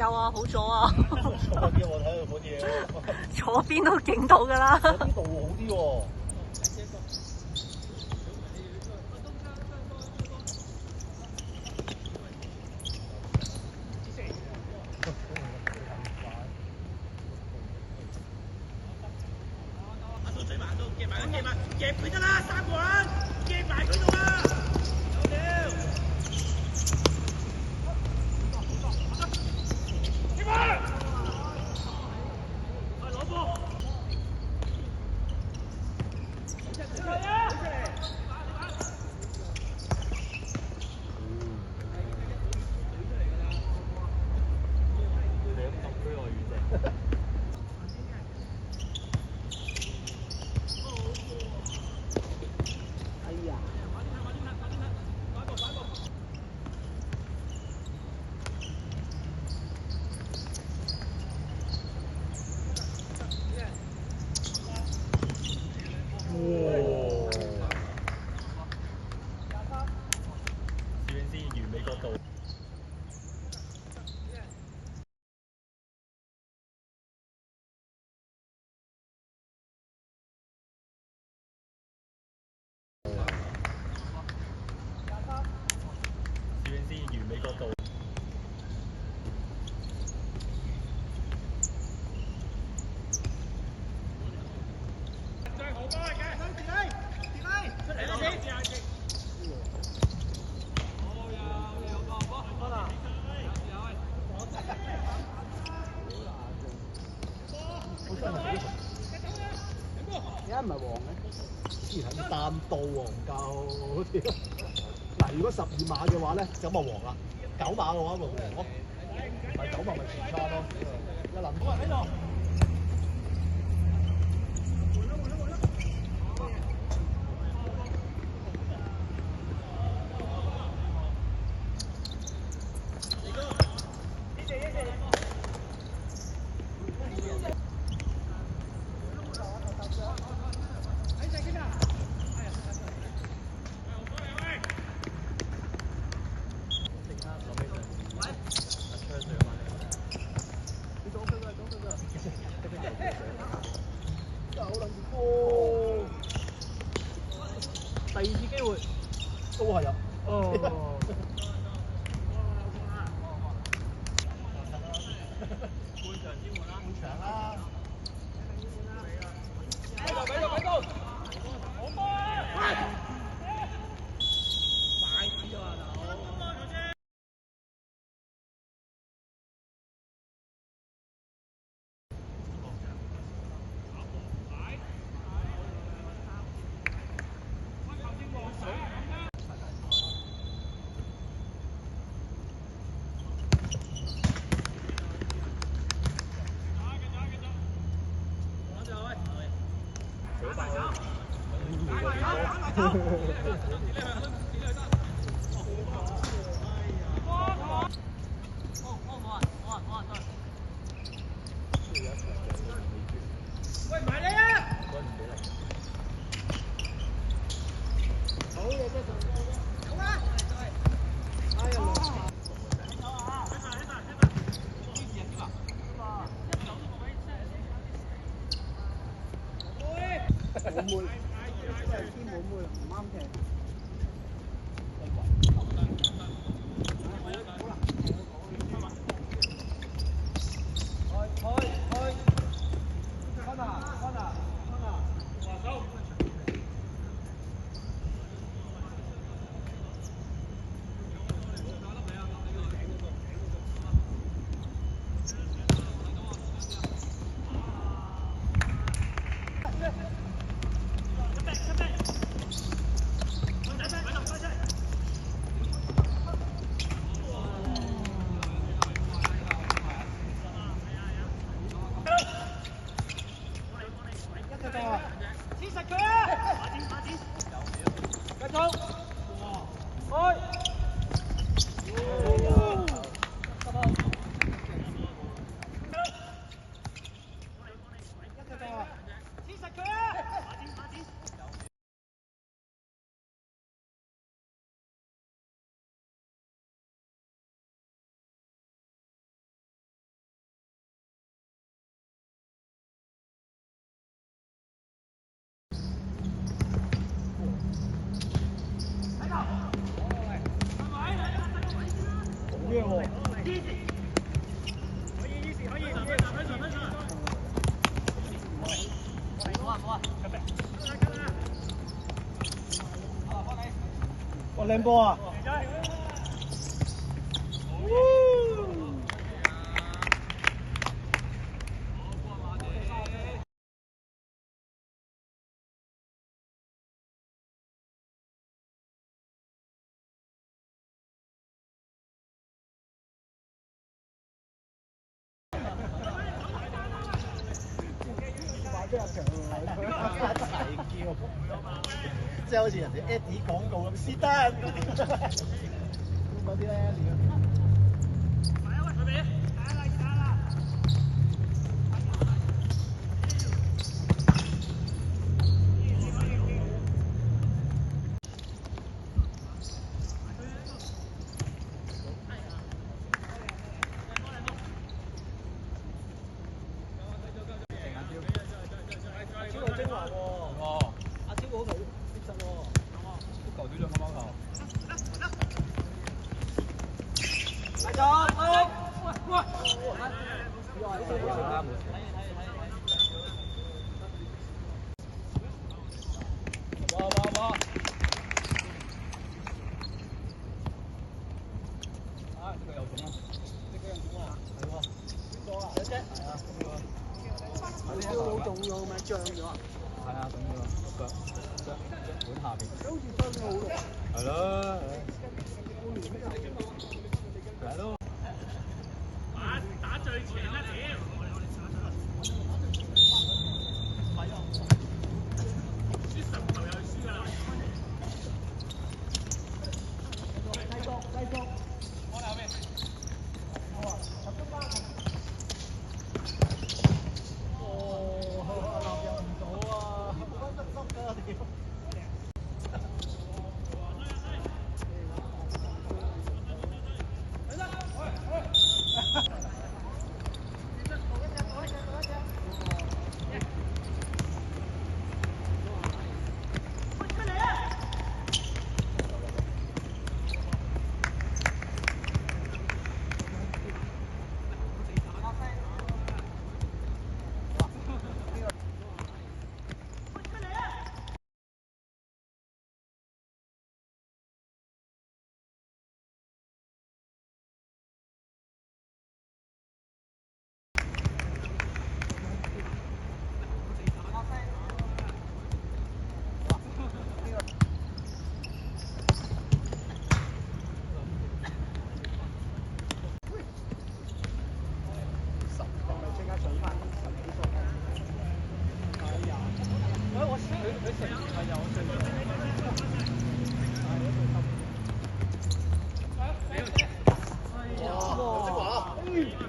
有啊，好咗啊！坐啲我睇到嗰啲嘢，坐邊都勁到㗎啦。呢度好啲喎。夾佢得啦，三個人夾埋佢度啦，有料。接翻，攞波。而家唔係黃嘅，之前係單刀喎，唔夠屌！嗱，如果12碼嘅話咧，咁啊黃啦；9碼嘅話咪黃咯，唔係9碼咪前差咯。一林哥喺度。第二次機會都係入。哦。半場啦。俾到。好波啊！快啲啊，大佬！喂，埋你啊！好嘢啫，有啊！哎呀！冇妹，真係天冇妹，唔啱踢。哇靚波啊！即係好似人哋 Eddie 廣告咁，是但嗰啲咧。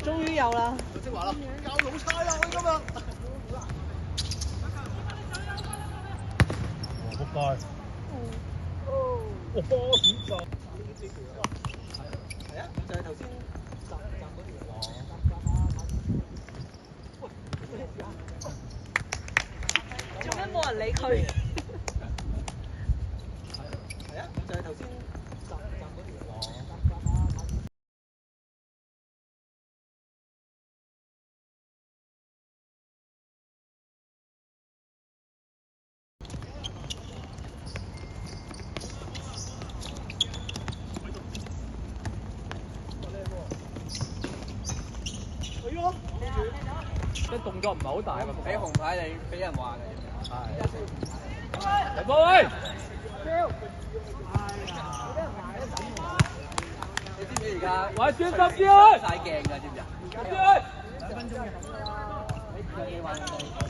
終於有啦！即話啦，教老差啦，我今日。仆街！哇，點就？係啊，就係頭先集嗰條。做咩冇人理佢？係啊，就係頭先集嗰條。啲動作唔係好大喎，俾紅牌你，俾人話嘅。係。嚟波喂！你知唔知而家？喂，專心啲啊！晒鏡㗎，知唔知啊？專心啲！2分鐘嘅。